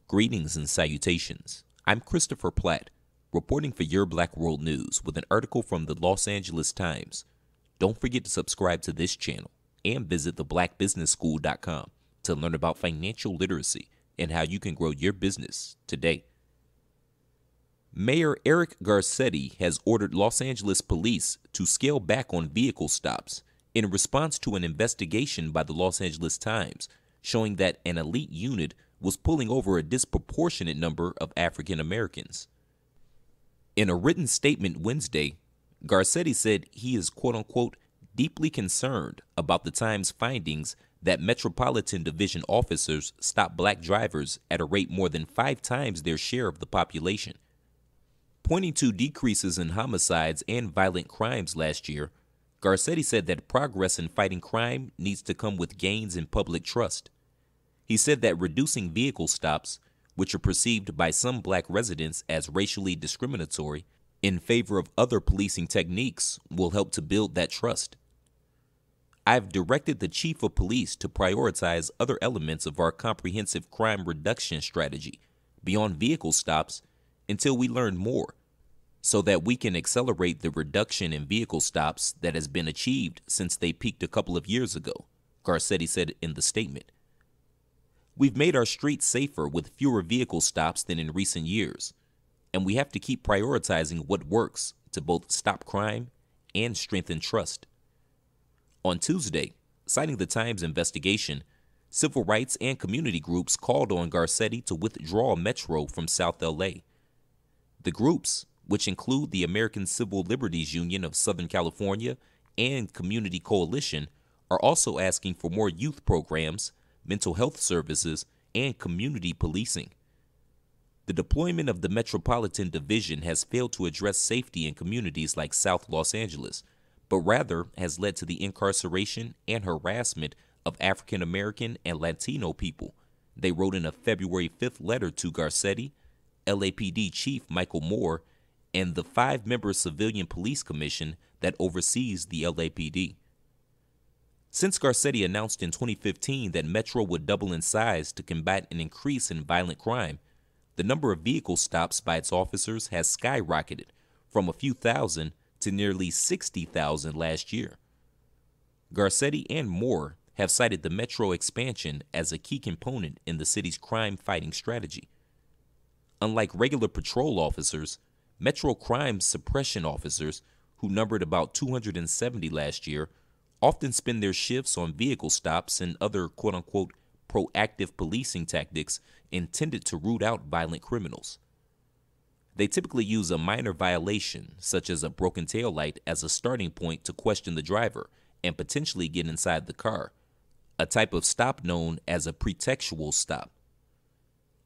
Greetings and salutations. I'm Christopher Platt, reporting for Your Black World News with an article from the Los Angeles Times. Don't forget to subscribe to this channel and visit theblackbusinessschool.com to learn about financial literacy and how you can grow your business today. Mayor Eric Garcetti has ordered Los Angeles police to scale back on vehicle stops in response to an investigation by the Los Angeles Times showing that an elite unit was pulling over a disproportionate number of African Americans. In a written statement Wednesday, Garcetti said he is quote-unquote deeply concerned about the Times' findings that Metropolitan Division officers stop black drivers at a rate more than 5 times their share of the population. Pointing to decreases in homicides and violent crimes last year, Garcetti said that progress in fighting crime needs to come with gains in public trust. He said that reducing vehicle stops, which are perceived by some black residents as racially discriminatory, in favor of other policing techniques will help to build that trust. I've directed the chief of police to prioritize other elements of our comprehensive crime reduction strategy beyond vehicle stops until we learn more, so that we can accelerate the reduction in vehicle stops that has been achieved since they peaked a couple of years ago, Garcetti said in the statement. We've made our streets safer with fewer vehicle stops than in recent years, and we have to keep prioritizing what works to both stop crime and strengthen trust. On Tuesday, citing the Times investigation, civil rights and community groups called on Garcetti to withdraw Metro from South LA. The groups, which include the American Civil Liberties Union of Southern California and Community Coalition, are also asking for more youth programs, mental health services, and community policing. The deployment of the Metropolitan Division has failed to address safety in communities like South Los Angeles, but rather has led to the incarceration and harassment of African American and Latino people, they wrote in a February 5th letter to Garcetti, LAPD Chief Michael Moore, and the 5-member Civilian Police Commission that oversees the LAPD. Since Garcetti announced in 2015 that Metro would double in size to combat an increase in violent crime, the number of vehicle stops by its officers has skyrocketed from a few thousand to nearly 60,000 last year. Garcetti and Moore have cited the Metro expansion as a key component in the city's crime-fighting strategy. Unlike regular patrol officers, Metro crime suppression officers, who numbered about 270 last year, often spend their shifts on vehicle stops and other quote-unquote proactive policing tactics intended to root out violent criminals. They typically use a minor violation, such as a broken taillight, as a starting point to question the driver and potentially get inside the car, a type of stop known as a pretextual stop.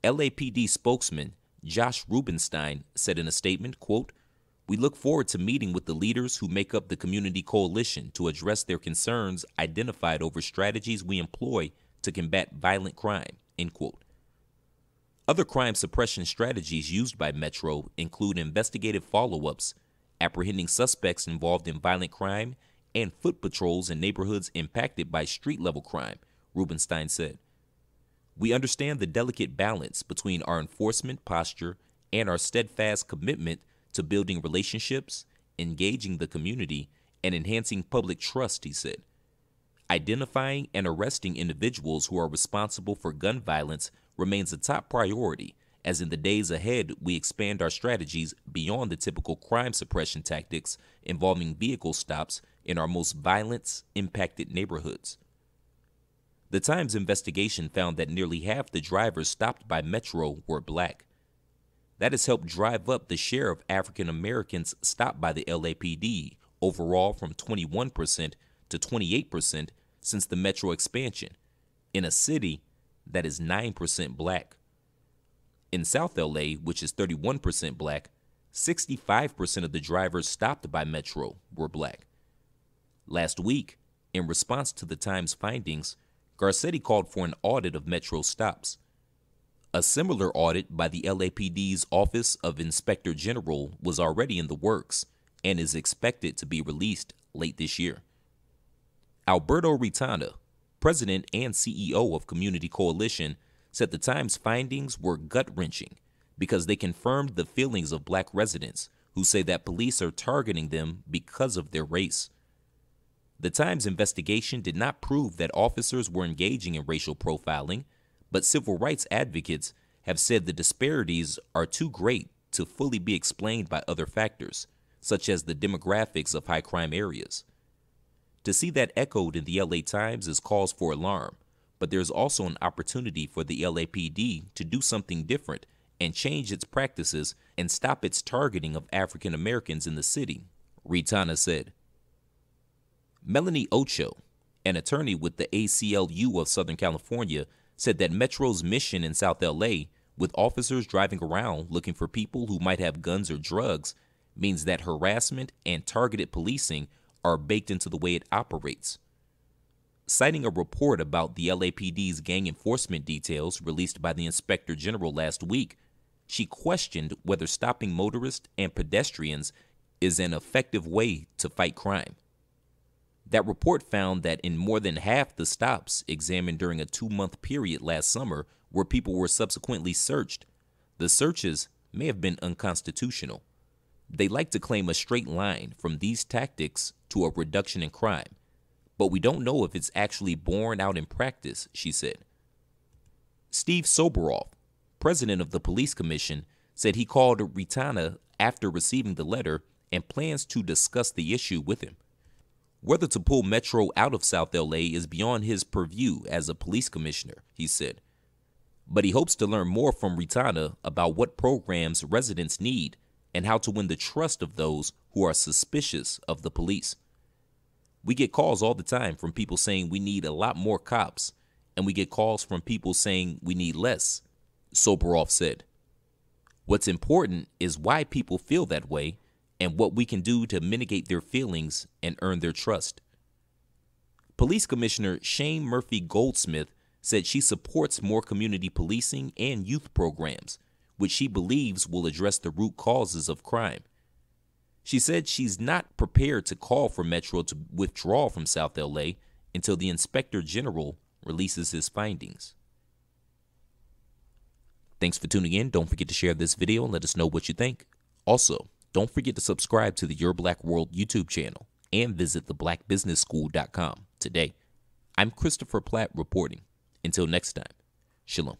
LAPD spokesman Josh Rubenstein said in a statement, quote, "We look forward to meeting with the leaders who make up the Community Coalition to address their concerns identified over strategies we employ to combat violent crime," end quote. Other crime suppression strategies used by Metro include investigative follow-ups, apprehending suspects involved in violent crime, and foot patrols in neighborhoods impacted by street-level crime, Rubenstein said. "We understand the delicate balance between our enforcement posture and our steadfast commitment to building relationships, engaging the community, and enhancing public trust," he said. Identifying and arresting individuals who are responsible for gun violence remains a top priority, as in the days ahead we expand our strategies beyond the typical crime suppression tactics involving vehicle stops in our most violence-impacted neighborhoods. The Times investigation found that nearly half the drivers stopped by Metro were black. That has helped drive up the share of African Americans stopped by the LAPD overall from 21% to 28% since the Metro expansion, in a city that is 9% black. In South LA, which is 31% black, 65% of the drivers stopped by Metro were black. Last week, in response to the Times findings, Garcetti called for an audit of Metro stops. A similar audit by the LAPD's Office of Inspector General was already in the works and is expected to be released late this year. Alberto Retana, president and CEO of Community Coalition, said the Times' findings were gut-wrenching because they confirmed the feelings of black residents who say that police are targeting them because of their race. The Times' investigation did not prove that officers were engaging in racial profiling, but civil rights advocates have said the disparities are too great to fully be explained by other factors, such as the demographics of high-crime areas. To see that echoed in the LA Times is cause for alarm, but there's also an opportunity for the LAPD to do something different and change its practices and stop its targeting of African Americans in the city, Ritana said. Melanie Ocho, an attorney with the ACLU of Southern California, said that Metro's mission in South LA, with officers driving around looking for people who might have guns or drugs, means that harassment and targeted policing are baked into the way it operates. Citing a report about the LAPD's gang enforcement details released by the Inspector General last week, she questioned whether stopping motorists and pedestrians is an effective way to fight crime. That report found that in more than half the stops examined during a 2-month period last summer where people were subsequently searched, the searches may have been unconstitutional. They like to claim a straight line from these tactics to a reduction in crime, but we don't know if it's actually borne out in practice, she said. Steve Soboroff, president of the Police Commission, said he called Ritana after receiving the letter and plans to discuss the issue with him. Whether to pull Metro out of South LA is beyond his purview as a police commissioner, he said. But he hopes to learn more from Ritana about what programs residents need and how to win the trust of those who are suspicious of the police. We get calls all the time from people saying we need a lot more cops, and we get calls from people saying we need less, Soboroff said. What's important is why people feel that way and what we can do to mitigate their feelings and earn their trust. Police Commissioner Shane Murphy Goldsmith said she supports more community policing and youth programs, which she believes will address the root causes of crime. She said she's not prepared to call for Metro to withdraw from South LA until the Inspector General releases his findings. Thanks for tuning in. Don't forget to share this video and let us know what you think. Also, don't forget to subscribe to the Your Black World YouTube channel and visit theblackbusinessschool.com today. I'm Christopher Platt reporting. Until next time, shalom.